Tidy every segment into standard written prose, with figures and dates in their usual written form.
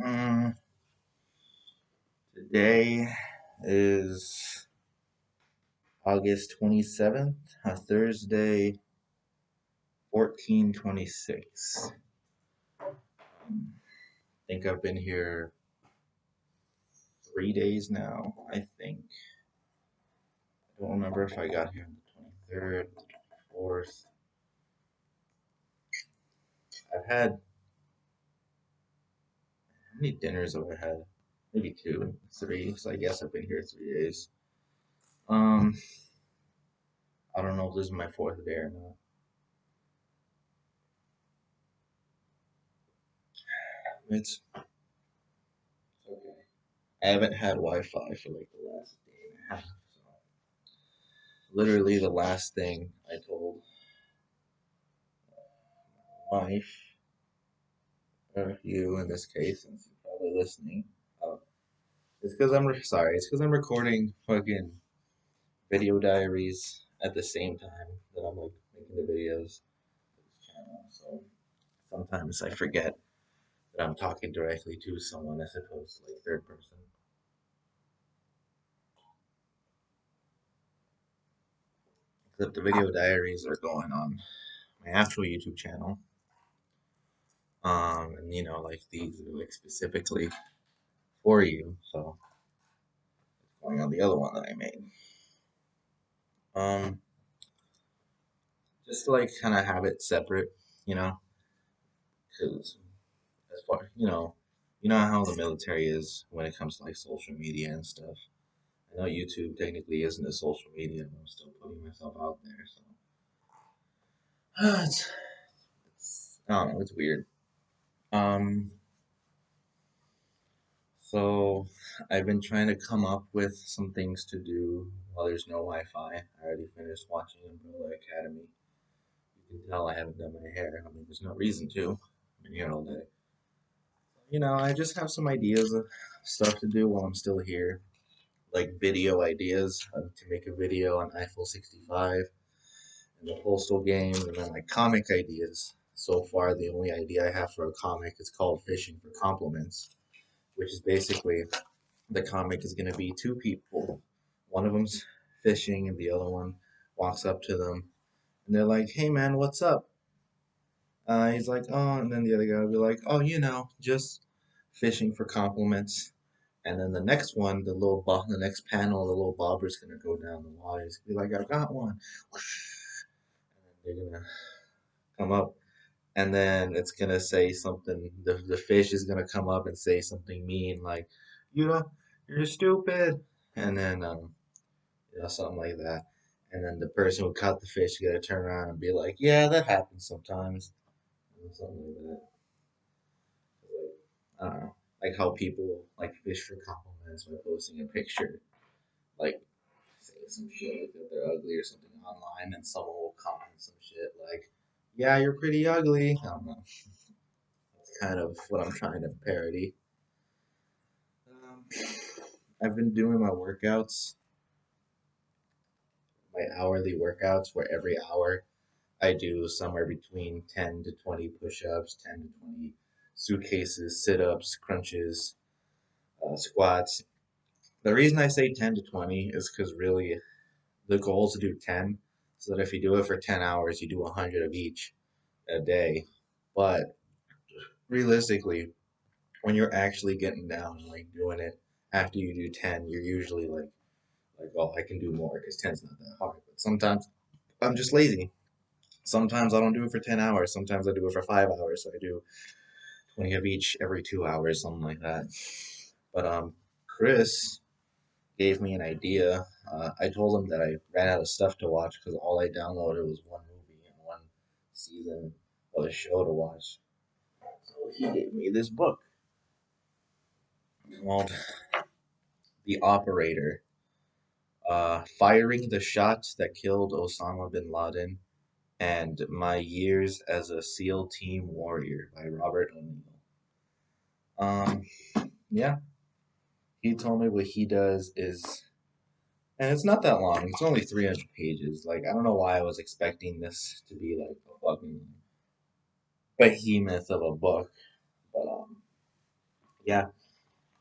Mm, Today is August 27th, a Thursday, 1426. I think I've been here 3 days now, I think. I don't remember if I got here on the 23rd, 4th. I've had, how many dinners have I had? Maybe two, three, so I guess I've been here 3 days. Um, I don't know if this is my fourth day or not. It's okay. I haven't had Wi-Fi for like the last day and a half. So literally the last thing I told my wife, or you in this case, since you're probably listening, uh, it's because sorry. It's because I'm recording fucking video diaries at the same time that I'm like making the videos for this channel. So sometimes I forget that I'm talking directly to someone as opposed to like third person. Except the video diaries are going on my actual YouTube channel. And like these are like specifically for you. So going on the other one that I made. Um, just to like kind of have it separate, you know, because as far you know how the military is when it comes to like social media and stuff. I know YouTube technically isn't a social media, but I'm still putting myself out there. So I don't know, it's weird. Um, so I've been trying to come up with some things to do while there's no Wi-Fi. I already finished watching Umbrella Academy. You can tell I haven't done my hair. I mean, there's no reason to. I've been here all day. I just have some ideas of stuff to do while I'm still here, like video ideas to make a video on Eiffel 65 and the Postal Games, and then like comic ideas. So far, the only idea I have for a comic is called Fishing for Compliments, which is basically the comic is going to be two people. One of them's fishing, and the other one walks up to them, and they're like, "Hey man, what's up?" He's like, "Oh," and then the other guy will be like, "Oh, just fishing for compliments." And then the next one, the next panel, the little bobber's gonna go down the water. He's gonna be like, "I got one," and then they're gonna come up, and then it's gonna say something. The fish is gonna come up and say something mean, like, "You know, you're stupid," and then something like that. And then the person who caught the fish is gonna turn around and be like, "Yeah, that happens sometimes," and something like that. Like, I don't know, like how people like fish for compliments by posting a picture, like saying some shit like that they're ugly or something online, and someone will comment some shit like, "Yeah, you're pretty ugly." I don't know. That's kind of what I'm trying to parody. Um, I've been doing my workouts, my hourly workouts, where every hour I do somewhere between 10 to 20 push ups, 10 to 20 suitcases, sit ups, crunches, squats. The reason I say 10 to 20 is because really the goal is to do 10, so that if you do it for 10 hours, you do 100 of each a day. But realistically, when you're actually getting down and like doing it after you do 10, you're usually like, oh, I can do more because 10's not that hard. But sometimes I'm just lazy. Sometimes I don't do it for 10 hours. Sometimes I do it for 5 hours. So I do 20 of each every 2 hours, something like that. But Chris gave me an idea. I told him that I ran out of stuff to watch because all I downloaded was one movie and one season of a show to watch. So he gave me this book called The Operator, Firing the Shot That Killed Osama bin Laden and My Years as a SEAL Team Warrior by Robert O'Neill. Um, yeah, he told me what he does is, and it's not that long. It's only 300 pages. Like, I don't know why I was expecting this to be like a fucking behemoth of a book, but Yeah.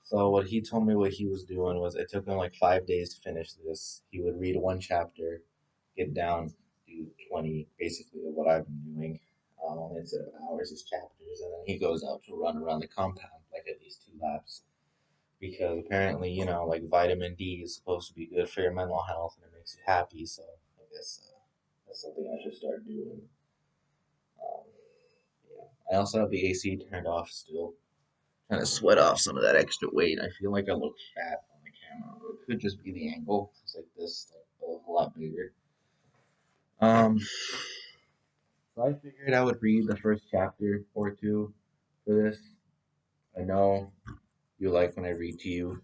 So what he told me what he was doing was it took him like 5 days to finish this. He would read one chapter, get down, do 20, basically of what I've been doing, instead of hours as chapters, and then he goes out to run around the compound like at least 2 laps because apparently like vitamin D is supposed to be good for your mental health and it makes you happy. So I guess that's something I should start doing. Um, yeah. I also have the AC turned off still, trying to sweat off some of that extra weight. I feel like I look fat on the camera. It could just be the angle. It's like this, like a lot bigger. Um, so I figured I would read the first chapter or two for this. I know you like when I read to you,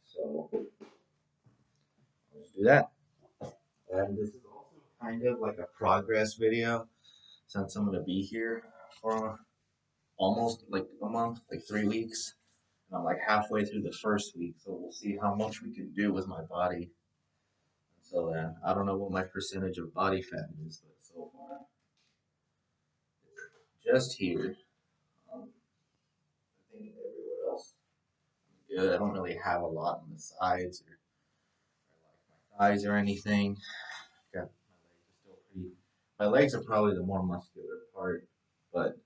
so let's do that. And this is also kind of like a progress video since I'm gonna be here for almost like a month, like 3 weeks. And I'm like halfway through the first week, so we'll see how much we can do with my body. So then, I don't know what my percentage of body fat is, but so far, just here. I think everywhere else is good. I don't really have a lot on the sides or like my thighs or anything. Got my legs are still pretty. My legs are probably the more muscular part, but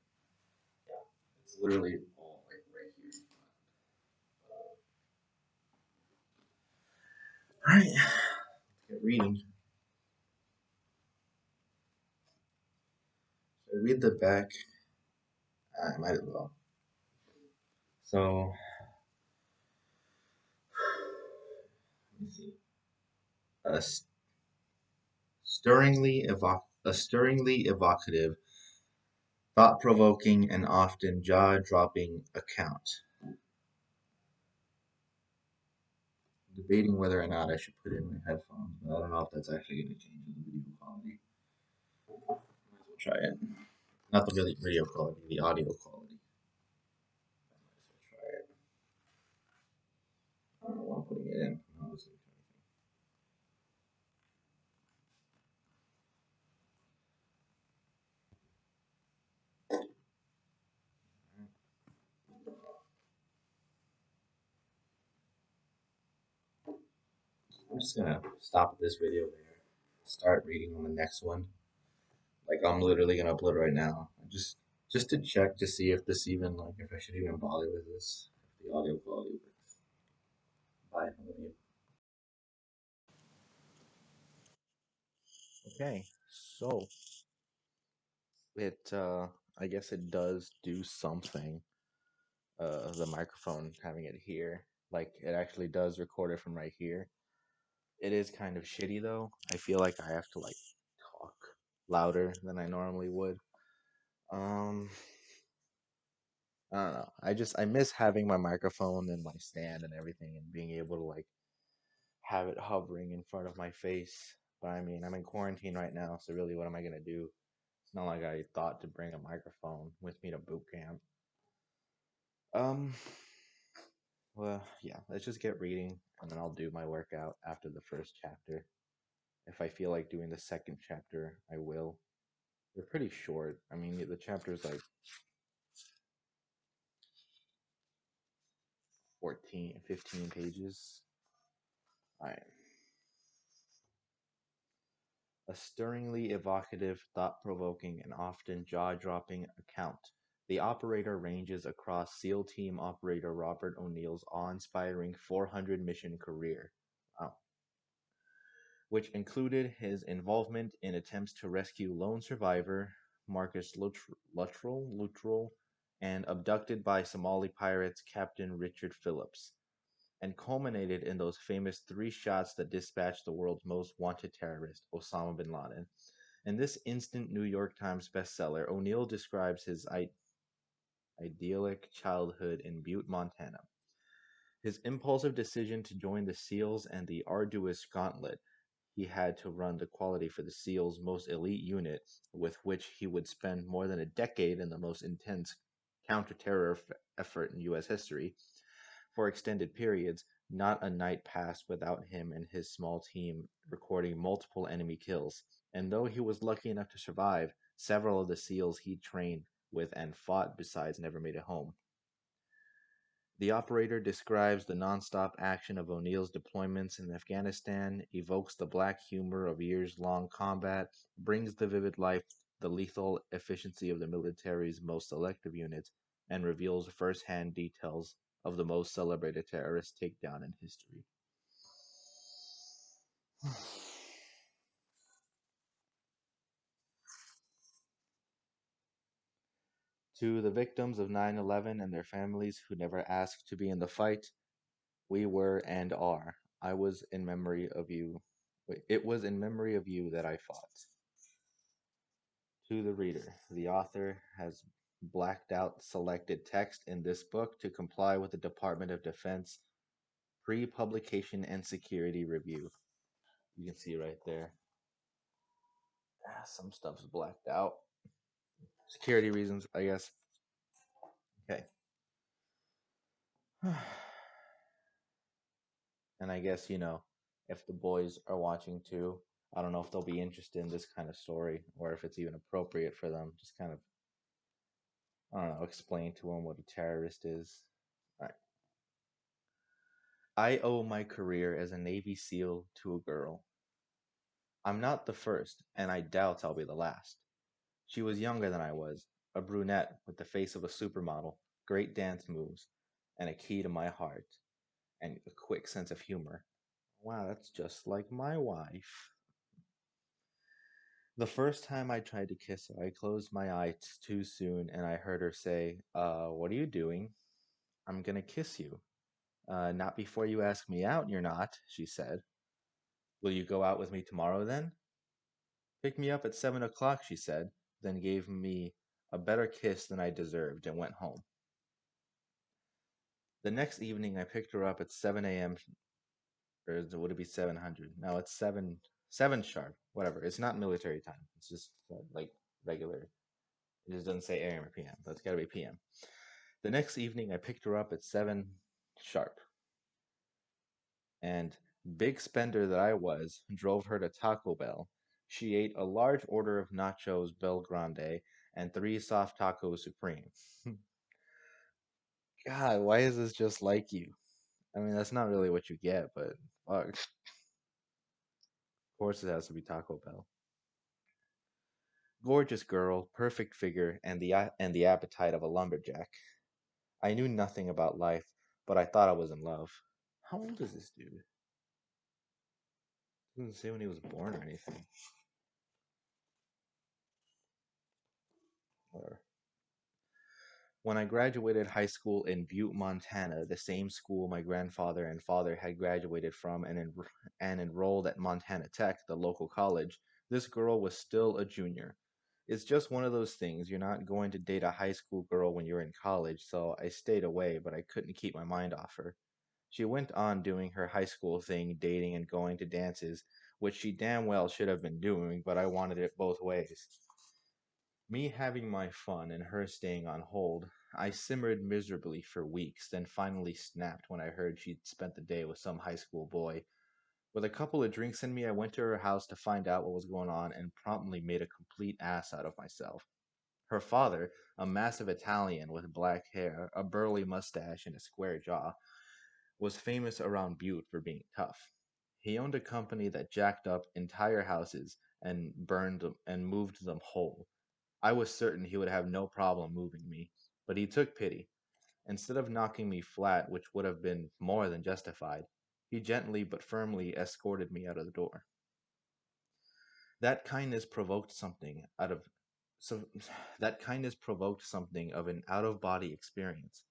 yeah, it's literally all like right here. All right, let's get reading. So I read the back. I might as well. So let me see. A stirringly evocative, thought-provoking, and often jaw-dropping account. Debating whether or not I should put in my headphones, but I don't know if that's actually going to change the video quality. Might as well try it. Not the video quality, the audio quality. Might as well try it. I don't know why I'm putting it in. I'm just gonna stop this video there. Start reading on the next one. Like I'm literally gonna upload right now. Just to check to see if this even like if I should even bother with this. If the audio quality works. Bye. I love you. Okay, so it I guess it does do something. The microphone having it here, like it actually does record it from right here. It is kind of shitty though. I feel like I have to like talk louder than I normally would. Um, I don't know. I miss having my microphone and my stand and everything and being able to like have it hovering in front of my face. But I mean, I'm in quarantine right now, so really, what am I gonna do? It's not like I thought to bring a microphone with me to boot camp. Um, well, yeah, let's just get reading, and then I'll do my workout after the first chapter. If I feel like doing the second chapter, I will. They're pretty short. I mean, the chapter's like 14, 15 pages. All right. A stirringly evocative, thought-provoking, and often jaw-dropping account. The operator ranges across SEAL Team Operator Robert O'Neill's awe-inspiring 400-mission career. Wow. Which included his involvement in attempts to rescue lone survivor Marcus Luttrell and abducted by Somali pirates Captain Richard Phillips, and culminated in those famous 3 shots that dispatched the world's most wanted terrorist, Osama bin Laden. In this instant New York Times bestseller, O'Neill describes his idyllic childhood in Butte, Montana. His impulsive decision to join the SEALs and the arduous gauntlet he had to run the quality for the SEALs' most elite unit, with which he would spend more than a decade in the most intense counter-terror effort in U.S. history. For extended periods, not a night passed without him and his small team recording multiple enemy kills. And though he was lucky enough to survive, several of the SEALs he trained with and fought besides never made it home. The operator describes the nonstop action of O'Neill's deployments in Afghanistan, evokes the black humor of years long combat, brings to vivid life the lethal efficiency of the military's most selective units, and reveals first hand details of the most celebrated terrorist takedown in history. To the victims of 9/11 and their families who never asked to be in the fight, we were and are. I was in memory of you. Wait, it was in memory of you that I fought. To the reader, the author has blacked out selected text in this book to comply with the Department of Defense pre-publication and security review. You can see right there. Some stuff's blacked out. Security reasons, I guess. Okay. And I guess, if the boys are watching too, I don't know if they'll be interested in this kind of story or if it's even appropriate for them. Just kind of, I don't know, explain to them what a terrorist is. All right. I owe my career as a Navy SEAL to a girl. I'm not the first, and I doubt I'll be the last. She was younger than I was, a brunette with the face of a supermodel, great dance moves, and a key to my heart, and a quick sense of humor. Wow, that's just like my wife. The first time I tried to kiss her, I closed my eyes too soon and I heard her say, what are you doing? I'm gonna kiss you. Not before you ask me out, you're not, she said. Will you go out with me tomorrow then? Pick me up at 7 o'clock, she said, then gave me a better kiss than I deserved and went home. The next evening, I picked her up at 7 a.m. Or would it be 700? No, it's 7 sharp, whatever. It's not military time. It's just like regular. It just doesn't say AM or PM, but it's gotta be PM. The next evening, I picked her up at 7 sharp, and big spender that I was, drove her to Taco Bell. She ate a large order of nachos Bel Grande and 3 soft tacos Supreme. God, why is this just like you? I mean, that's not really what you get, but fuck. Of course it has to be Taco Bell. Gorgeous girl, perfect figure, and the appetite of a lumberjack. I knew nothing about life, but I thought I was in love. How old is this dude? Doesn't say when he was born or anything. Or when I graduated high school in Butte, Montana, the same school my grandfather and father had graduated from and enrolled at Montana Tech, the local college, this girl was still a junior. It's just one of those things. You're not going to date a high school girl when you're in college, so I stayed away, but I couldn't keep my mind off her. She went on doing her high school thing, dating and going to dances, which she damn well should have been doing, but I wanted it both ways. Me having my fun and her staying on hold, I simmered miserably for weeks, then finally snapped when I heard she'd spent the day with some high school boy. With a couple of drinks in me, I went to her house to find out what was going on and promptly made a complete ass out of myself. Her father, a massive Italian with black hair, a burly mustache, and a square jaw, was famous around Butte for being tough. He owned a company that jacked up entire houses and burned them and moved them whole. I was certain he would have no problem moving me, but he took pity. Instead of knocking me flat, which would have been more than justified, he gently but firmly escorted me out of the door. That kindness provoked something out of so that kindness provoked something of an out-of-body experience.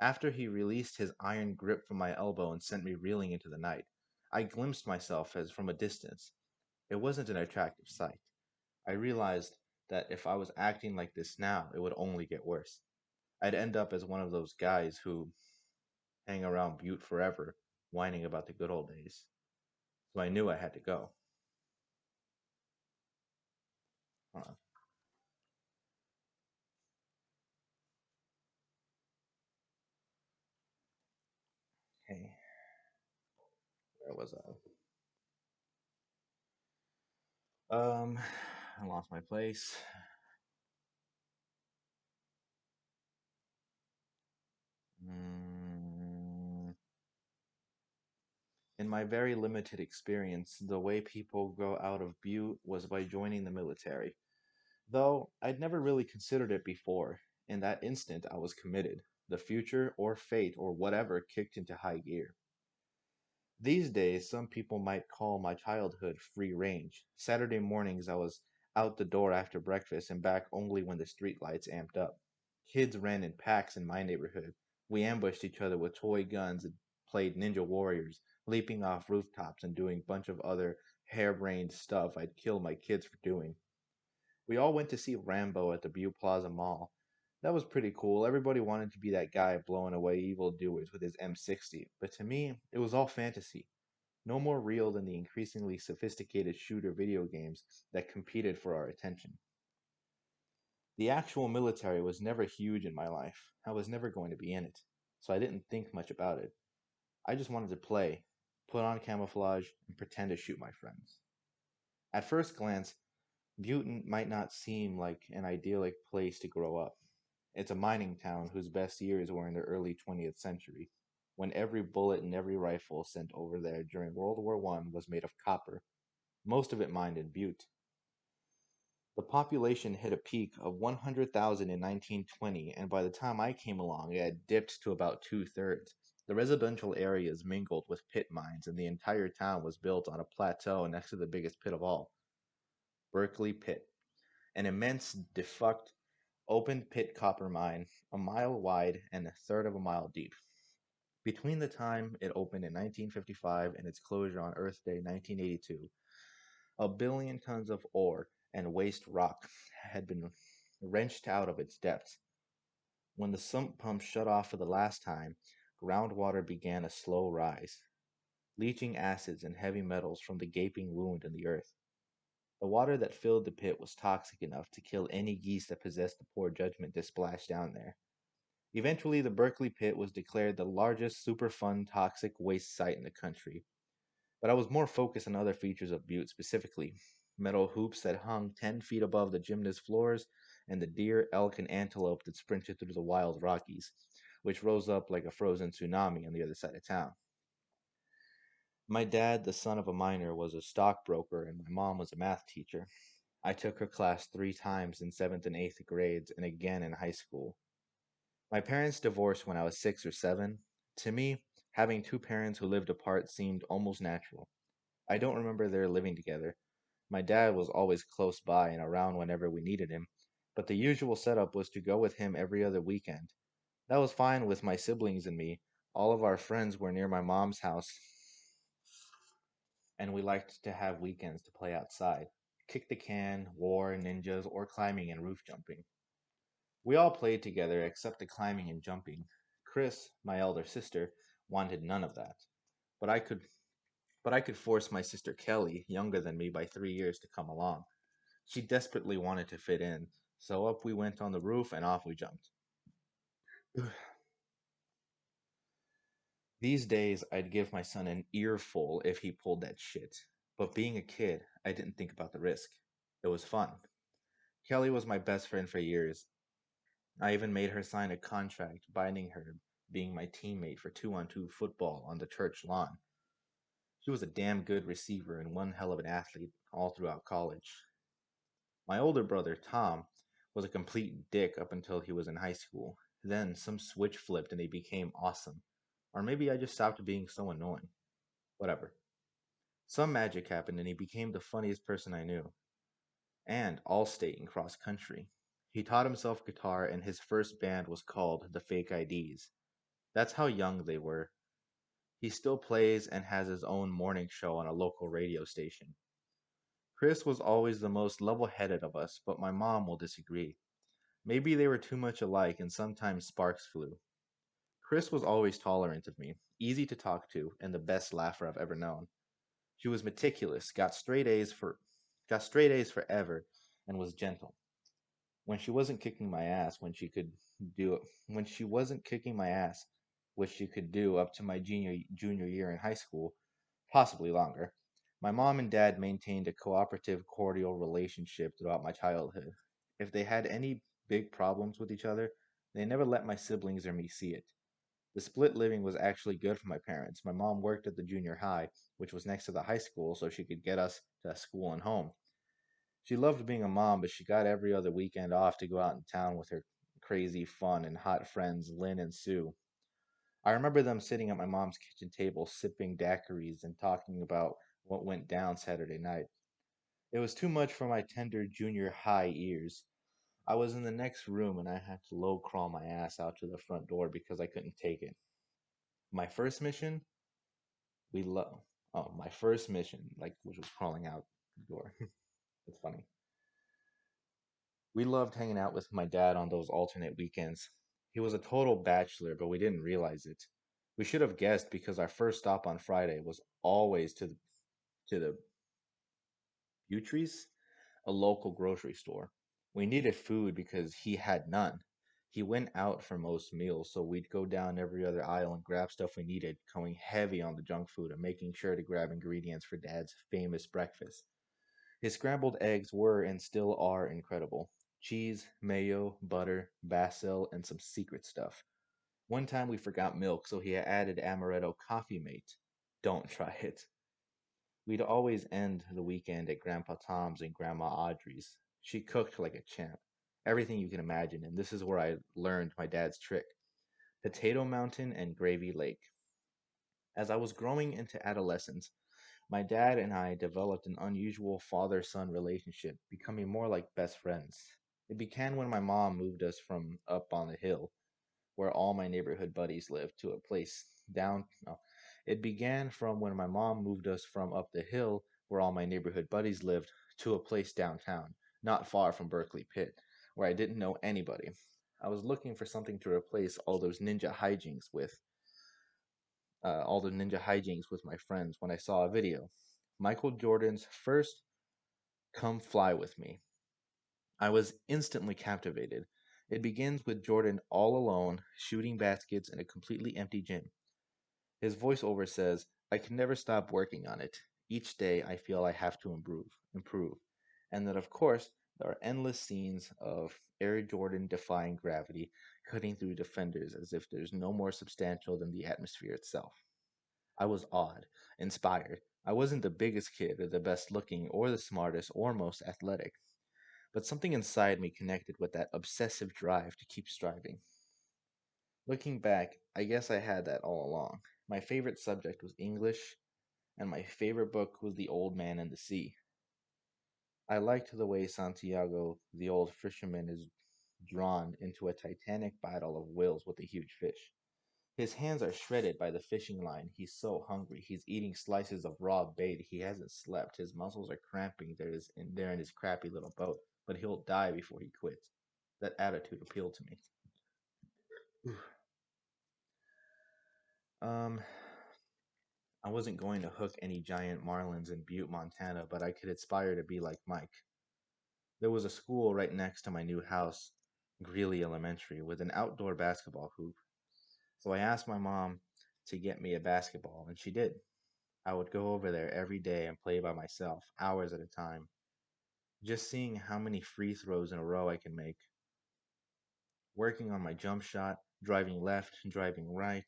After he released his iron grip from my elbow and sent me reeling into the night, I glimpsed myself as from a distance. It wasn't an attractive sight. I realized that if I was acting like this now, it would only get worse. I'd end up as one of those guys who hang around Butte forever, whining about the good old days. So I knew I had to go. Hold on. Okay, where was I? I lost my place. In my very limited experience, the way people go out of Butte was by joining the military. Though I'd never really considered it before. In that instant, I was committed. The future, or fate, or whatever kicked into high gear. These days, some people might call my childhood free range. Saturday mornings, I was out the door after breakfast and back only when the street lights amped up. Kids ran in packs in my neighborhood. We ambushed each other with toy guns and played Ninja Warriors, leaping off rooftops and doing a bunch of other harebrained stuff I'd kill my kids for doing. We all went to see Rambo at the Butte Plaza Mall. That was pretty cool. Everybody wanted to be that guy blowing away evildoers with his M60, but to me, it was all fantasy. No more real than the increasingly sophisticated shooter video games that competed for our attention. The actual military was never huge in my life. I was never going to be in it, so I didn't think much about it. I just wanted to play, put on camouflage, and pretend to shoot my friends. At first glance, Butte might not seem like an idyllic place to grow up. It's a mining town whose best years were in the early 20th century, when every bullet and every rifle sent over there during World War I was made of copper, most of it mined in Butte. The population hit a peak of 100,000 in 1920, and by the time I came along, it had dipped to about two-thirds. The residential areas mingled with pit mines, and the entire town was built on a plateau next to the biggest pit of all, Berkeley Pit, an immense, defunct, open pit copper mine, a mile wide and a third of a mile deep. Between the time it opened in 1955 and its closure on Earth Day 1982, a billion tons of ore and waste rock had been wrenched out of its depths. When the sump pump shut off for the last time, groundwater began a slow rise, leaching acids and heavy metals from the gaping wound in the earth. The water that filled the pit was toxic enough to kill any geese that possessed the poor judgment to splash down there. Eventually, the Berkeley Pit was declared the largest Superfund toxic waste site in the country. But I was more focused on other features of Butte, specifically metal hoops that hung 10 feet above the gymnast floors, and the deer, elk, and antelope that sprinted through the wild Rockies, which rose up like a frozen tsunami on the other side of town. My dad, the son of a miner, was a stockbroker, and my mom was a math teacher. I took her class 3 times in 7th and 8th grades, and again in high school. My parents divorced when I was 6 or 7. To me, having two parents who lived apart seemed almost natural. I don't remember their living together. My dad was always close by and around whenever we needed him, but the usual setup was to go with him every other weekend. That was fine with my siblings and me. All of our friends were near my mom's house, and we liked to have weekends to play outside. Kick the can, war, ninjas, or climbing and roof jumping. We all played together except the climbing and jumping. Chris, my elder sister, wanted none of that. But I could force my sister Kelly, younger than me by 3 years, to come along. She desperately wanted to fit in, so up we went on the roof and off we jumped. These days, I'd give my son an earful if he pulled that shit. But being a kid, I didn't think about the risk. It was fun. Kelly was my best friend for years. I even made her sign a contract binding her being my teammate for two-on-two football on the church lawn. She was a damn good receiver and one hell of an athlete all throughout college. My older brother, Tom, was a complete dick up until he was in high school. Then some switch flipped and he became awesome. Or maybe I just stopped being so annoying. Whatever. Some magic happened and he became the funniest person I knew. And all state and cross country. He taught himself guitar and his first band was called the Fake IDs. That's how young they were. He still plays and has his own morning show on a local radio station. Chris was always the most level headed of us, but my mom will disagree. Maybe they were too much alike and sometimes sparks flew. Chris was always tolerant of me, easy to talk to, and the best laugher I've ever known. She was meticulous, got straight A's forever, and was gentle. When she wasn't kicking my ass when she wasn't kicking my ass, which she could do up to my junior year in high school, possibly longer. My mom and dad maintained a cooperative, cordial relationship throughout my childhood. If they had any big problems with each other, they never let my siblings or me see it. The split living was actually good for my parents. My mom worked at the junior high, which was next to the high school, so she could get us to school and home. She loved being a mom, but she got every other weekend off to go out in town with her crazy, fun, and hot friends, Lynn and Sue. I remember them sitting at my mom's kitchen table, sipping daiquiris and talking about what went down Saturday night. It was too much for my tender junior high ears. I was in the next room and I had to low crawl my ass out to the front door because I couldn't take it. My first mission, we love. Oh, my first mission, like which was crawling out the door. It's funny. We loved hanging out with my dad on those alternate weekends. He was a total bachelor, but we didn't realize it. We should have guessed because our first stop on Friday was always to the Butries, a local grocery store. We needed food because he had none. He went out for most meals, so we'd go down every other aisle and grab stuff we needed, going heavy on the junk food and making sure to grab ingredients for Dad's famous breakfast. His scrambled eggs were and still are incredible. Cheese, mayo, butter, basil, and some secret stuff. One time we forgot milk, so he added amaretto coffee mate. Don't try it. We'd always end the weekend at Grandpa Tom's and Grandma Audrey's. She cooked like a champ. Everything you can imagine, and this is where I learned my dad's trick: Potato Mountain and Gravy Lake. As I was growing into adolescence, my dad and I developed an unusual father son relationship, becoming more like best friends. It began when my mom moved us from up on the hill, where all my neighborhood buddies lived, to a place down. No, it began from when my mom moved us from up the hill, where all my neighborhood buddies lived, to a place downtown, not far from Berkeley Pit, where I didn't know anybody. I was looking for something to replace all the ninja hijinks with my friends when I saw a video. Michael Jordan's first Come Fly With Me. I was instantly captivated. It begins with Jordan all alone, shooting baskets in a completely empty gym. His voiceover says, I can never stop working on it. Each day I feel I have to improve. And then, of course, there are endless scenes of Air Jordan defying gravity, cutting through defenders as if there's no more substantial than the atmosphere itself. I was awed, inspired. I wasn't the biggest kid or the best looking or the smartest or most athletic, but something inside me connected with that obsessive drive to keep striving. Looking back, I guess I had that all along. My favorite subject was English, and my favorite book was The Old Man and the Sea. I liked the way Santiago, the old fisherman, is drawn into a titanic battle of wills with a huge fish. His hands are shredded by the fishing line. He's so hungry. He's eating slices of raw bait. He hasn't slept. His muscles are cramping there in his crappy little boat, but he'll die before he quits. That attitude appealed to me. Um, I wasn't going to hook any giant marlins in Butte, Montana, but I could aspire to be like Mike. There was a school right next to my new house, Greeley Elementary, with an outdoor basketball hoop. So I asked my mom to get me a basketball, and she did. I would go over there every day and play by myself, hours at a time, just seeing how many free throws in a row I can make, working on my jump shot, driving left, driving right.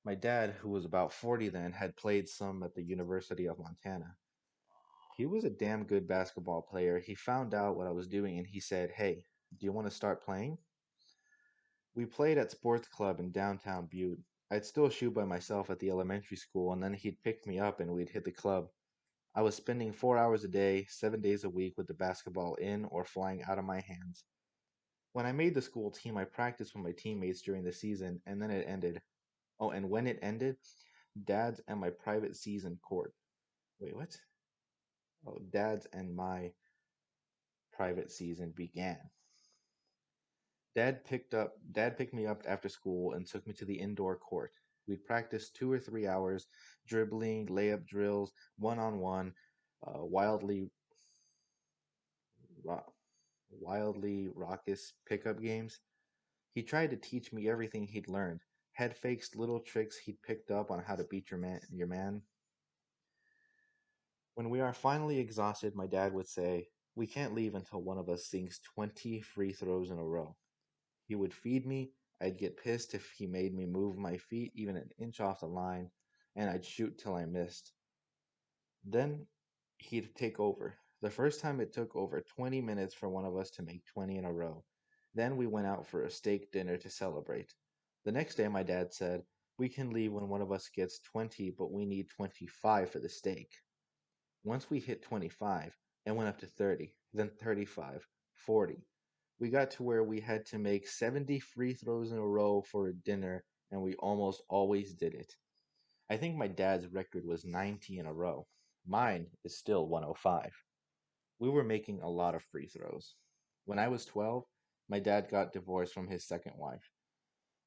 My dad, who was about 40 then, had played some at the University of Montana. He was a damn good basketball player. He found out what I was doing and he said, Hey, do you want to start playing? We played at sports club in downtown Butte. I'd still shoot by myself at the elementary school, and then he'd pick me up and we'd hit the club. I was spending 4 hours a day, 7 days a week with the basketball in or flying out of my hands. When I made the school team, I practiced with my teammates during the season, and then it ended. Oh, and when it ended, Dad's and my private season court. Wait, what? Oh, Dad's and my private season began. Dad picked me up after school and took me to the indoor court. We'd practice 2 or 3 hours, dribbling, layup drills, one on one, wildly ro- wildly raucous pickup games. He tried to teach me everything he'd learned. Head fakes, little tricks he'd picked up on how to beat your man. When we are finally exhausted, my dad would say, We can't leave until one of us sinks 20 free throws in a row. He would feed me, I'd get pissed if he made me move my feet even an inch off the line, and I'd shoot till I missed. Then he'd take over. The first time it took over 20 minutes for one of us to make 20 in a row. Then we went out for a steak dinner to celebrate. The next day, my dad said, "We can leave when one of us gets 20, but we need 25 for the steak." Once we hit 25, it went up to 30, then 35, 40. We got to where we had to make 70 free throws in a row for a dinner, and we almost always did it. I think my dad's record was 90 in a row. Mine is still 105. We were making a lot of free throws. When I was 12, my dad got divorced from his second wife,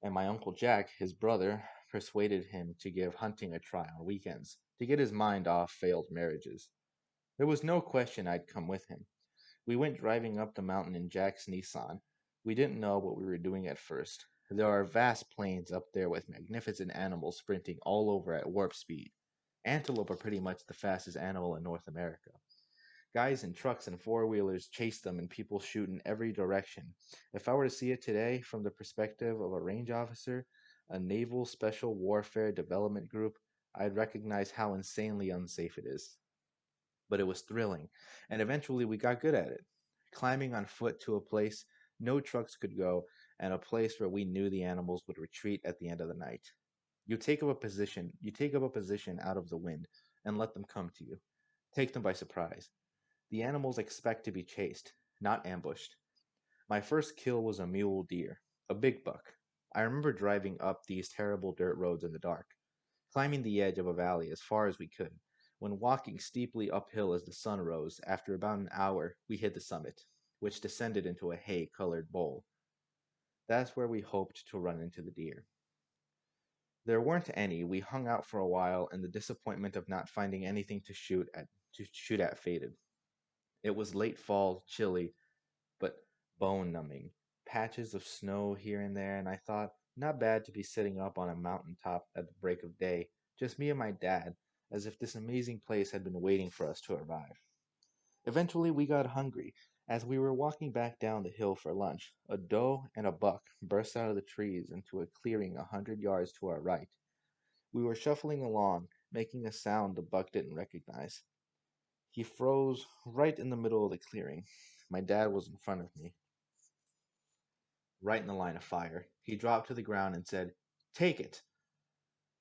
and my Uncle Jack, his brother, persuaded him to give hunting a try on weekends to get his mind off failed marriages. There was no question I'd come with him. We went driving up the mountain in Jack's Nissan. We didn't know what we were doing at first. There are vast plains up there with magnificent animals sprinting all over at warp speed. Antelope are pretty much the fastest animal in North America. Guys in trucks and four wheelers chase them and people shoot in every direction. If I were to see it today from the perspective of a range officer, a naval special warfare development group, I'd recognize how insanely unsafe it is. But it was thrilling, and eventually we got good at it. Climbing on foot to a place no trucks could go, and a place where we knew the animals would retreat at the end of the night. You take up a position out of the wind and let them come to you. Take them by surprise. The animals expect to be chased, not ambushed. My first kill was a mule deer, a big buck. I remember driving up these terrible dirt roads in the dark, climbing the edge of a valley as far as we could. When walking steeply uphill as the sun rose, after about an hour, we hit the summit, which descended into a hay colored bowl. That's where we hoped to run into the deer. There weren't any. We hung out for a while, and the disappointment of not finding anything to shoot at faded. It was late fall, chilly, but bone numbing. Patches of snow here and there, and I thought, not bad to be sitting up on a mountain top at the break of day, just me and my dad, as if this amazing place had been waiting for us to arrive. Eventually, we got hungry. As we were walking back down the hill for lunch, a doe and a buck burst out of the trees into a clearing 100 yards to our right. We were shuffling along, making a sound the buck didn't recognize. He froze right in the middle of the clearing. My dad was in front of me, right in the line of fire. He dropped to the ground and said, "Take it."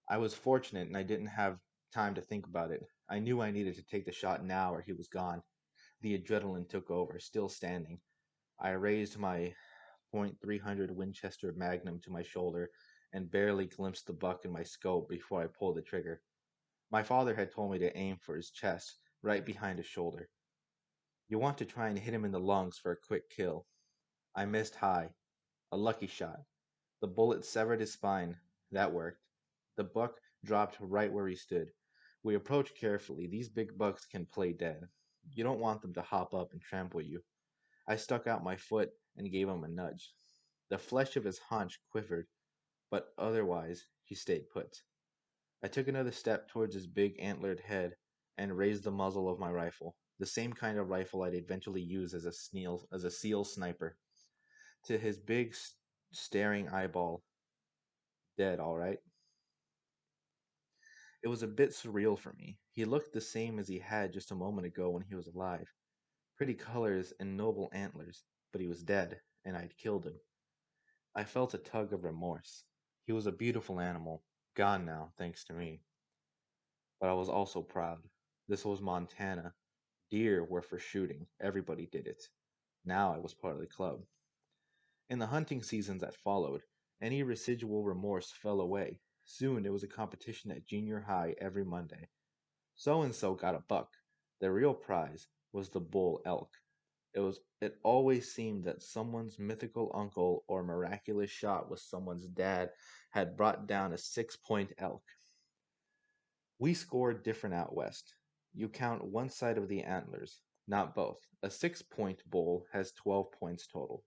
I was fortunate and I didn't have time to think about it. I knew I needed to take the shot now or he was gone. The adrenaline took over, still standing. I raised my .300 Winchester Magnum to my shoulder and barely glimpsed the buck in my scope before I pulled the trigger. My father had told me to aim for his chest, right behind his shoulder. You want to try and hit him in the lungs for a quick kill. I missed high. A lucky shot. The bullet severed his spine. That worked. The buck dropped right where he stood. We approached carefully. These big bucks can play dead. You don't want them to hop up and trample you. I stuck out my foot and gave him a nudge. The flesh of his haunch quivered, but otherwise he stayed put. I took another step towards his big antlered head and raised the muzzle of my rifle, the same kind of rifle I'd eventually use as a SEAL sniper. To his big, staring eyeball, dead, all right. It was a bit surreal for me. He looked the same as he had just a moment ago when he was alive. Pretty colors and noble antlers, but he was dead, and I'd killed him. I felt a tug of remorse. He was a beautiful animal, gone now, thanks to me. But I was also proud. This was Montana. Deer were for shooting. Everybody did it. Now I was part of the club. In the hunting seasons that followed, any residual remorse fell away. Soon it was a competition at junior high every Monday. So and so got a buck. The real prize was the bull elk. It always seemed that someone's mythical uncle or miraculous shot with someone's dad had brought down a 6 point elk. We scored different out west. You count one side of the antlers, not both. A 6 point bull has 12 points total.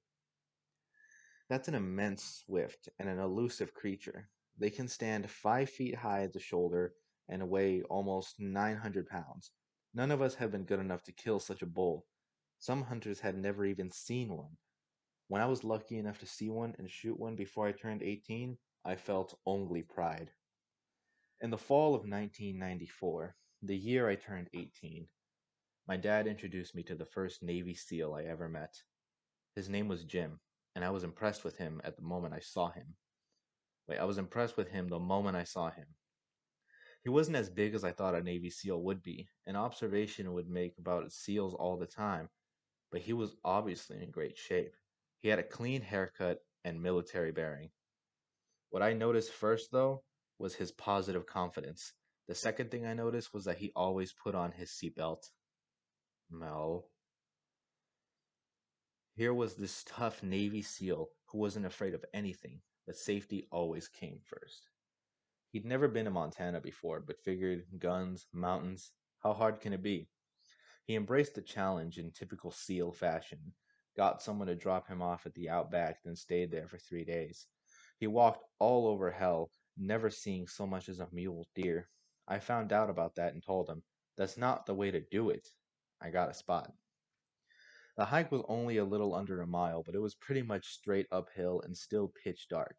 That's an immense swift and an elusive creature. They can stand 5 feet high at the shoulder and weigh almost 900 pounds. None of us have been good enough to kill such a bull. Some hunters had never even seen one. When I was lucky enough to see one and shoot one before I turned 18, I felt only pride. In the fall of 1994, the year I turned 18, my dad introduced me to the first Navy SEAL I ever met. His name was Jim, and I was impressed with him at the moment I saw him. Wait, I was impressed with him the moment I saw him. He wasn't as big as I thought a Navy SEAL would be. An observation would make about SEALs all the time, but he was obviously in great shape. He had a clean haircut and military bearing. What I noticed first, though, was his positive confidence. The second thing I noticed was that he always put on his seatbelt. Mel. Here was this tough Navy SEAL who wasn't afraid of anything, but safety always came first. He'd never been to Montana before, but figured guns, mountains, how hard can it be? He embraced the challenge in typical SEAL fashion, got someone to drop him off at the outback, then stayed there for 3 days. He walked all over hell, never seeing so much as a mule deer. I found out about that and told him, that's not the way to do it. I got a spot. The hike was only a little under a mile, but it was pretty much straight uphill and still pitch dark.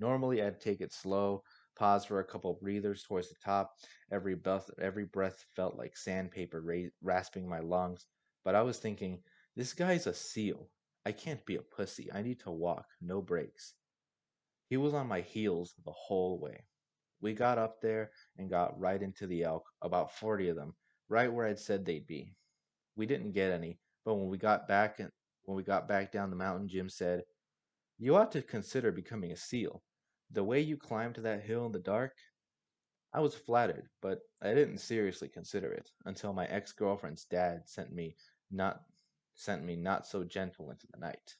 Normally, I'd take it slow, pause for a couple breathers towards the top. Every breath felt like sandpaper rasping my lungs. But I was thinking, this guy's a SEAL. I can't be a pussy. I need to walk, no breaks. He was on my heels the whole way. We got up there and got right into the elk, about 40 of them, right where I'd said they'd be. We didn't get any, but when we got back down the mountain, Jim said, "You ought to consider becoming a SEAL. The way you climbed that hill in the dark." I was flattered, but I didn't seriously consider it until my ex-girlfriend's dad not sent me not so gentle into the night.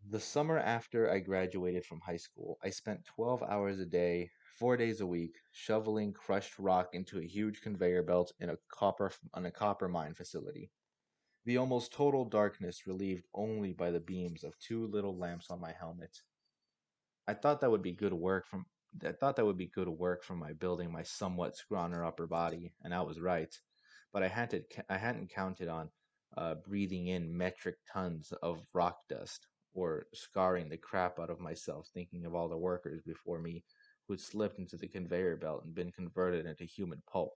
The summer after I graduated from high school, I spent 12 hours a day, 4 days a week, shoveling crushed rock into a huge conveyor belt in a copper mine facility. The almost total darkness relieved only by the beams of two little lamps on my helmet. I thought that would be good work from I thought that would be good work from my building my somewhat scrawnier upper body, and I was right. But I hadn't counted on breathing in metric tons of rock dust or scarring the crap out of myself thinking of all the workers before me who'd slipped into the conveyor belt and been converted into human pulp.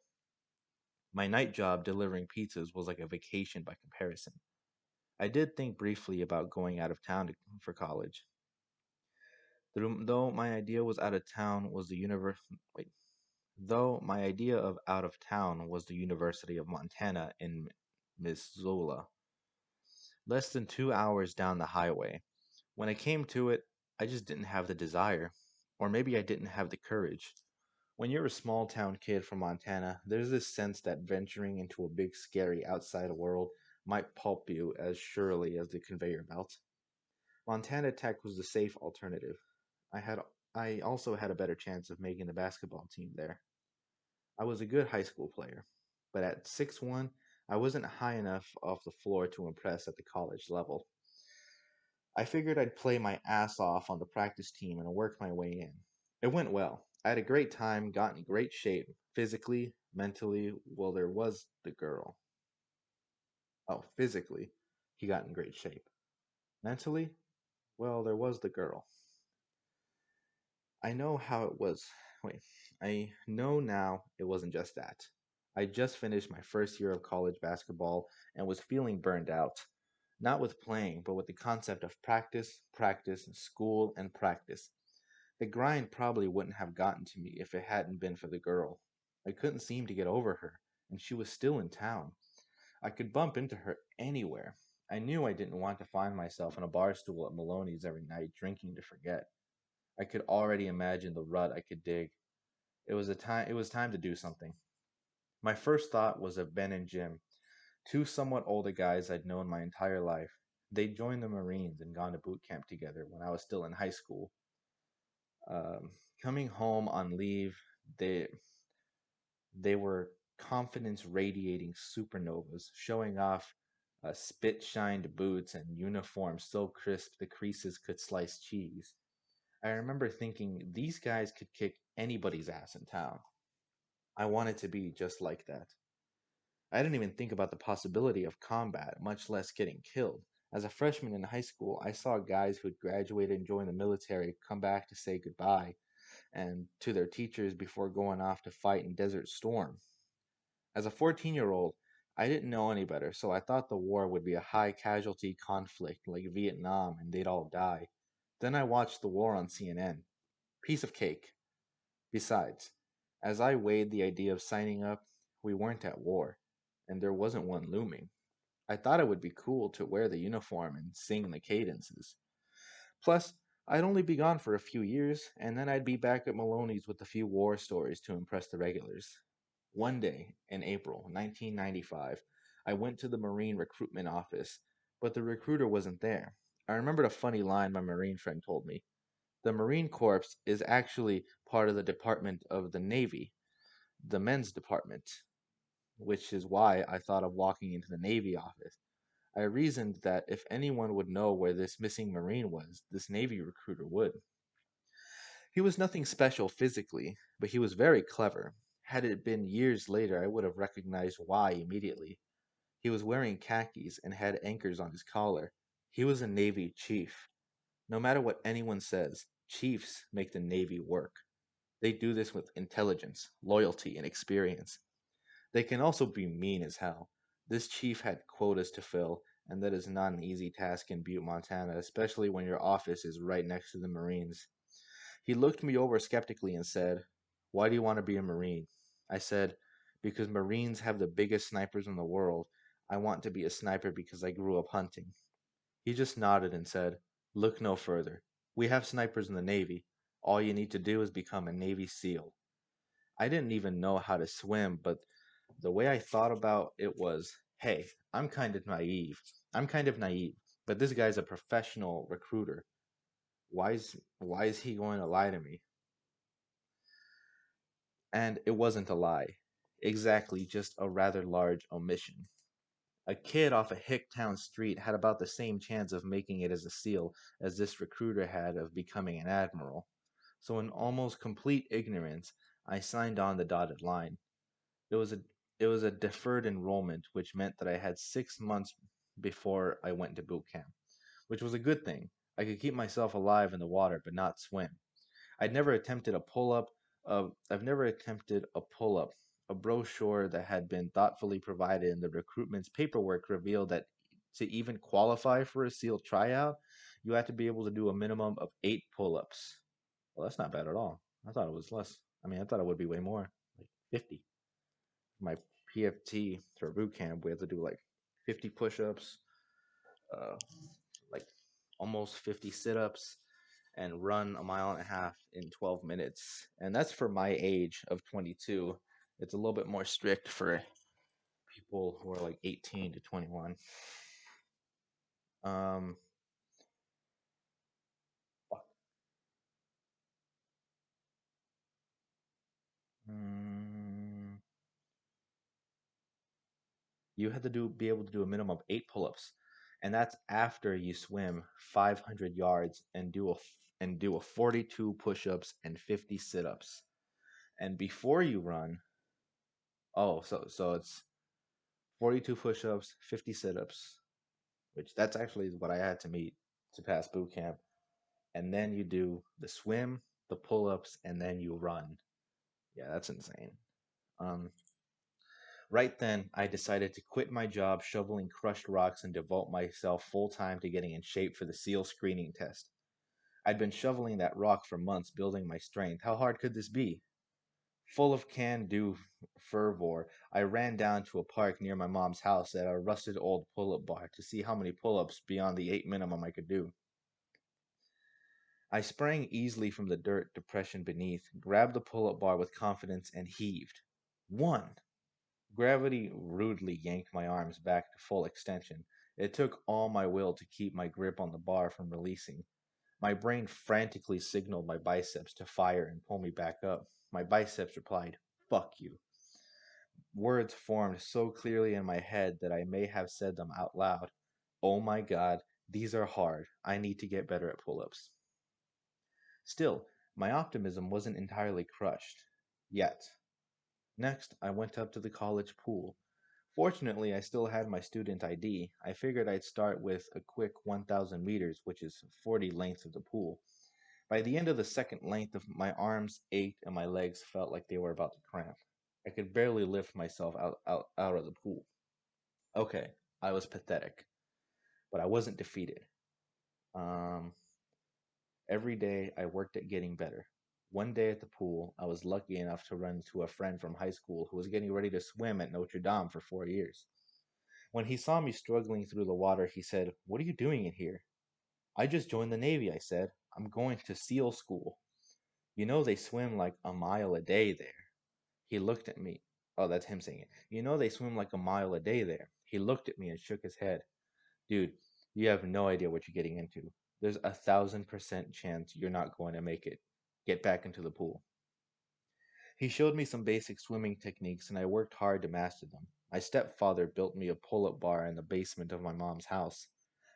My night job delivering pizzas was like a vacation by comparison. I did think briefly about going out of town for college. Though my idea was out of town was the universe. Wait, though my idea of out of town was the University of Montana in Missoula, less than 2 hours down the highway. When I came to it, I just didn't have the desire, or maybe I didn't have the courage. When you're a small town kid from Montana, there's this sense that venturing into a big, scary outside world might pulp you as surely as the conveyor belt. Montana Tech was the safe alternative. I had I also had a better chance of making the basketball team there. I was a good high school player, but at 6'1", I wasn't high enough off the floor to impress at the college level. I figured I'd play my ass off on the practice team and work my way in. It went well. I had a great time, got in great shape, physically, mentally. Well, there was the girl. Oh, physically, he got in great shape. Mentally, well, there was the girl. I know how it was. Wait, I know now it wasn't just that. I just finished my first year of college basketball and was feeling burned out. Not with playing, but with the concept of practice, practice, school, and practice. The grind probably wouldn't have gotten to me if it hadn't been for the girl. I couldn't seem to get over her, and she was still in town. I could bump into her anywhere. I knew I didn't want to find myself on a bar stool at Maloney's every night drinking to forget. I could already imagine the rut I could dig. It was time to do something. My first thought was of Ben and Jim, two somewhat older guys I'd known my entire life. They'd joined the Marines and gone to boot camp together when I was still in high school. Um, Coming home on leave, they they were confidence radiating supernovas, showing off spit shined boots and uniforms so crisp the creases could slice cheese. I remember thinking these guys could kick anybody's ass in town. I wanted to be just like that. I didn't even think about the possibility of combat, much less getting killed. As a freshman in high school, I saw guys who'd graduated and joined the military come back to say goodbye and to their teachers before going off to fight in Desert Storm. As a 14-year-old, I didn't know any better, so I thought the war would be a high casualty conflict like Vietnam and they'd all die. Then I watched the war on CNN. Piece of cake. Besides, as I weighed the idea of signing up, we weren't at war, and there wasn't one looming. I thought it would be cool to wear the uniform and sing the cadences. Plus, I'd only be gone for a few years, and then I'd be back at Maloney's with a few war stories to impress the regulars. One day, in April 1995, I went to the Marine recruitment office, but the recruiter wasn't there. I remembered a funny line my Marine friend told me. The Marine Corps is actually part of the Department of the Navy, the men's department, which is why I thought of walking into the Navy office. I reasoned that if anyone would know where this missing Marine was, this Navy recruiter would. He was nothing special physically, but he was very clever. Had it been years later, I would have recognized why immediately. He was wearing khakis and had anchors on his collar. He was a Navy chief. No matter what anyone says, chiefs make the Navy work. They do this with intelligence, loyalty, and experience. They can also be mean as hell. This chief had quotas to fill, and that is not an easy task in Butte, Montana, especially when your office is right next to the Marines. He looked me over skeptically and said, "Why do you want to be a Marine?" I said, "Because Marines have the biggest snipers in the world. I want to be a sniper because I grew up hunting." He just nodded and said, "Look no further. We have snipers in the Navy. All you need to do is become a Navy SEAL." I didn't even know how to swim, but the way I thought about it was, hey, I'm kind of naive. I'm kind of naive, but this guy's a professional recruiter. Why is he going to lie to me? And it wasn't a lie. Exactly, just a rather large omission. A kid off a Hicktown street had about the same chance of making it as a SEAL as this recruiter had of becoming an admiral. So in almost complete ignorance, I signed on the dotted line. It was a it was a deferred enrollment, which meant that I had 6 months before I went to boot camp, which was a good thing. I could keep myself alive in the water, but not swim. I'd never attempted a pull up. I've never attempted a pull up. A brochure that had been thoughtfully provided in the recruitment's paperwork revealed that to even qualify for a SEAL tryout, you had to be able to do a minimum of 8 pull ups. Well, that's not bad at all. I thought it was less. I mean, I thought it would be way more, like 50. My PFT for boot camp, we had to do like 50 push-ups, uh, like almost 50 sit-ups, and run a mile and a half in 12 minutes. And that's for my age of 22. It's a little bit more strict for people who are like 18 to 21. Um, mm, you had to be able to do a minimum of 8 pull-ups, and that's after you swim 500 yards and do a 42 push-ups and 50 sit-ups. And before you run, oh, so it's 42 push-ups, 50 sit-ups, which that's actually what I had to meet to pass boot camp. And then you do the swim, the pull-ups, and then you run. Yeah, that's insane. Um, right then, I decided to quit my job shoveling crushed rocks and devote myself full time to getting in shape for the SEAL screening test. I'd been shoveling that rock for months, building my strength. How hard could this be? Full of can do fervor, I ran down to a park near my mom's house at a rusted old pull up bar to see how many pull ups beyond the 8 minimum I could do. I sprang easily from the dirt depression beneath, grabbed the pull up bar with confidence, and heaved. One! Gravity rudely yanked my arms back to full extension. It took all my will to keep my grip on the bar from releasing. My brain frantically signaled my biceps to fire and pull me back up. My biceps replied, "Fuck you." Words formed so clearly in my head that I may have said them out loud. Oh my god, these are hard. I need to get better at pull ups. Still, my optimism wasn't entirely crushed. Yet. Next, I went up to the college pool. Fortunately, I still had my student ID. I figured I'd start with a quick 1,000 meters, which is 40 lengths of the pool. By the end of the second length of my arms ached and my legs felt like they were about to cramp. I could barely lift myself out of the pool. Okay, I was pathetic, but I wasn't defeated. Um, every day I worked at getting better. One day at the pool, I was lucky enough to run into a friend from high school who was getting ready to swim at Notre Dame for 4 years. When he saw me struggling through the water, he said, "What are you doing in here?" "I just joined the Navy," I said. "I'm going to SEAL school. You know they swim like a mile a day there." He looked at me. Oh, that's him saying it. "You know they swim like a mile a day there." He looked at me and shook his head. "Dude, you have no idea what you're getting into. There's 1,000% chance you're not going to make it. Get back into the pool." He showed me some basic swimming techniques and I worked hard to master them. My stepfather built me a pull up bar in the basement of my mom's house.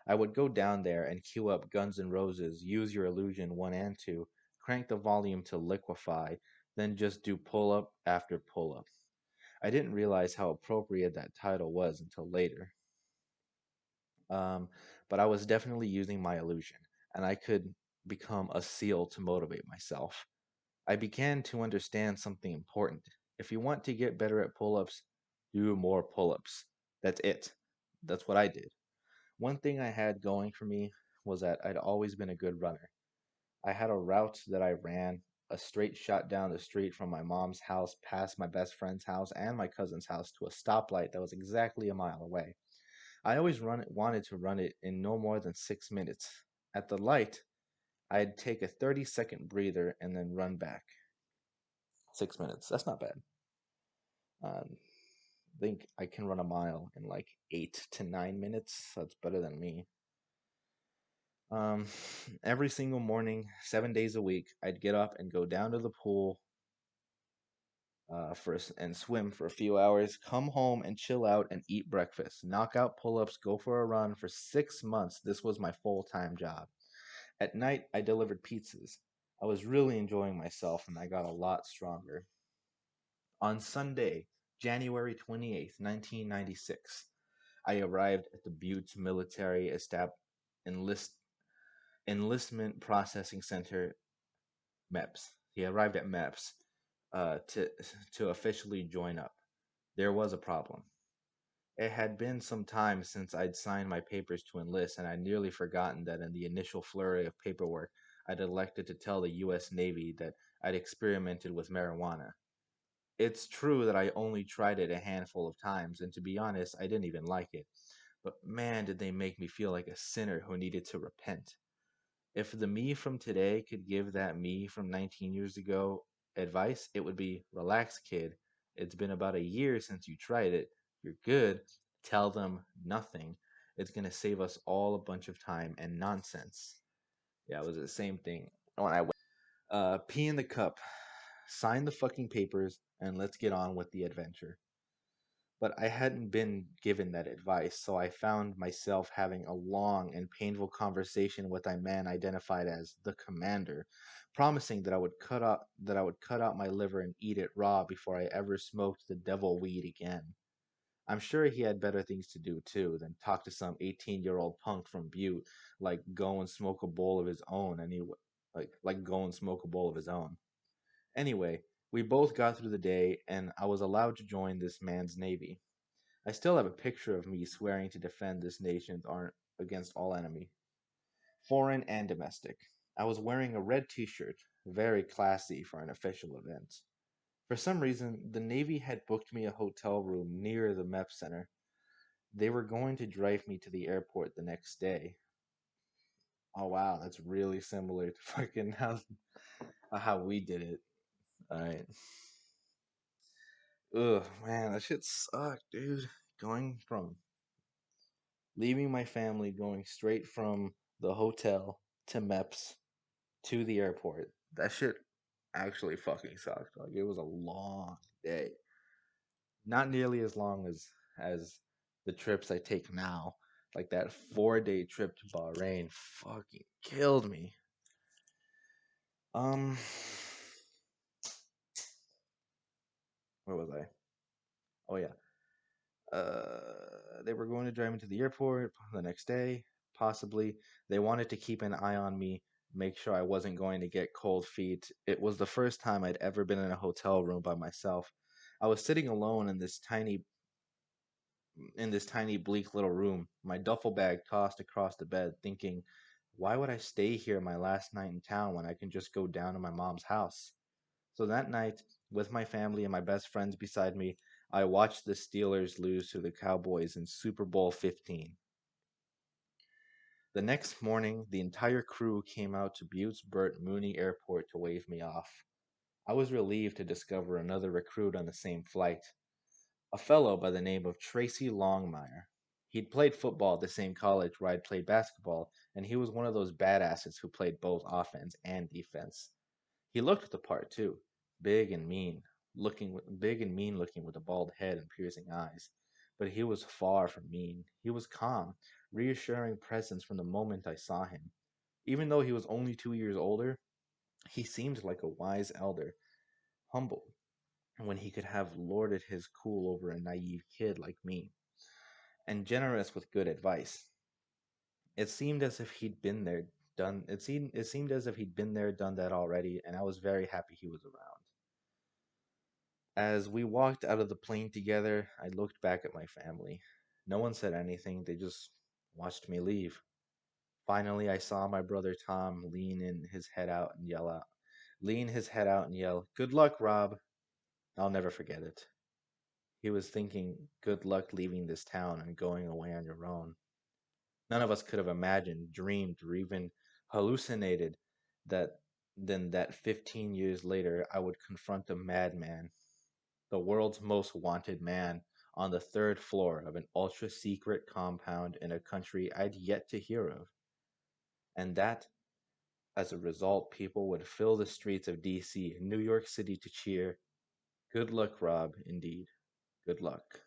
I would go down there and cue up Guns N' Roses, Use Your Illusion 1 and 2, crank the volume to liquefy, then just do pull up after pull up. I didn't realize how appropriate that title was until later. Um, but I was definitely using my illusion, and I could become a SEAL to motivate myself. I began to understand something important. If you want to get better at pull ups, do more pull ups. That's it. That's what I did. One thing I had going for me was that I'd always been a good runner. I had a route that I ran, a straight shot down the street from my mom's house, past my best friend's house and my cousin's house to a stoplight that was exactly a mile away. I always wanted to run it in no more than 6 minutes. At the light, I'd take a 30-second breather and then run back. 6 minutes. That's not bad. I think I can run a mile in like 8 to 9 minutes. That's better than me. Um, every single morning, 7 days a week, I'd get up and go down to the pool and swim for a few hours, come home and chill out and eat breakfast, knock out pull ups, go for a run. For 6 months, this was my full time job. At night, I delivered pizzas. I was really enjoying myself and I got a lot stronger. On Sunday, January 28th, 1996, I arrived at the Butte Military Enlist- Enlistment Processing Center, MEPS. He arrived at MEPS uh, to, to officially join up. There was a problem. It had been some time since I'd signed my papers to enlist, and I'd nearly forgotten that in the initial flurry of paperwork, I'd elected to tell the U.S. Navy that I'd experimented with marijuana. It's true that I only tried it a handful of times, and to be honest, I didn't even like it. But man, did they make me feel like a sinner who needed to repent. If the me from today could give that me from 19 years ago advice, it would be relax, kid. It's been about a year since you tried it. You're good. Tell them nothing. It's going to save us all a bunch of time and nonsense. Yeah, it was the same thing when I went. Pee in the cup, sign the fucking papers, and let's get on with the adventure. But I hadn't been given that advice, so I found myself having a long and painful conversation with a man identified as the commander, promising that I would cut out my liver and eat it raw before I ever smoked the devil weed again. I'm sure he had better things to do too than talk to some 18-year-old punk from Butte, like go and smoke a bowl of his own anyway, like go and smoke a bowl of his own. Anyway, we both got through the day and I was allowed to join this man's navy. I still have a picture of me swearing to defend this nation's honor against all enemy, foreign and domestic. I was wearing a red t-shirt, very classy for an official event. For some reason, the Navy had booked me a hotel room near the MEP Center. They were going to drive me to the airport the next day. Oh wow, that's really similar to fucking how we did it. Alright. Ugh, man, that shit sucked, dude. Going from leaving my family, going straight from the hotel to MEPS to the airport. That shit actually fucking sucked. Like it was a long day. Not nearly as long as the trips I take now. Like that 4 day trip to Bahrain fucking killed me. Um where was I? Oh yeah. They were going to drive me to the airport the next day, possibly. They wanted to keep an eye on me, make sure I wasn't going to get cold feet. It was the first time I'd ever been in a hotel room by myself. I was sitting alone in this tiny bleak little room, my duffel bag tossed across the bed, thinking, why would I stay here my last night in town when I can just go down to my mom's house? So that night, with my family and my best friends beside me, I watched the Steelers lose to the Cowboys in Super Bowl 15. The next morning, the entire crew came out to Butte's Burt Mooney Airport to wave me off. I was relieved to discover another recruit on the same flight, a fellow by the name of Tracy Longmire. He'd played football at the same college where I'd played basketball, and he was one of those badasses who played both offense and defense. He looked the part too, big and mean, looking with a bald head and piercing eyes. But he was far from mean. He was calm, reassuring presence from the moment I saw him. Even though he was only 2 years older, he seemed like a wise elder, humble when he could have lorded his cool over a naive kid like me, and generous with good advice. It seemed as if he'd been there, it seemed as if he'd been there, done that already, and I was very happy he was around. As we walked out of the plane together, I looked back at my family. No one said anything, they just watched me leave. Finally, I saw my brother Tom lean his head out and yell, "Good luck, Rob." I'll never forget it. He was thinking, good luck leaving this town and going away on your own. None of us could have imagined, dreamed, or even hallucinated that that 15 years later I would confront a madman, the world's most wanted man, on the third floor of an ultra secret compound in a country I'd yet to hear of. And that, as a result, people would fill the streets of DC and New York City to cheer, "Good luck, Rob," indeed. Good luck.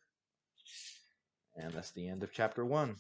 And that's the end of chapter 1.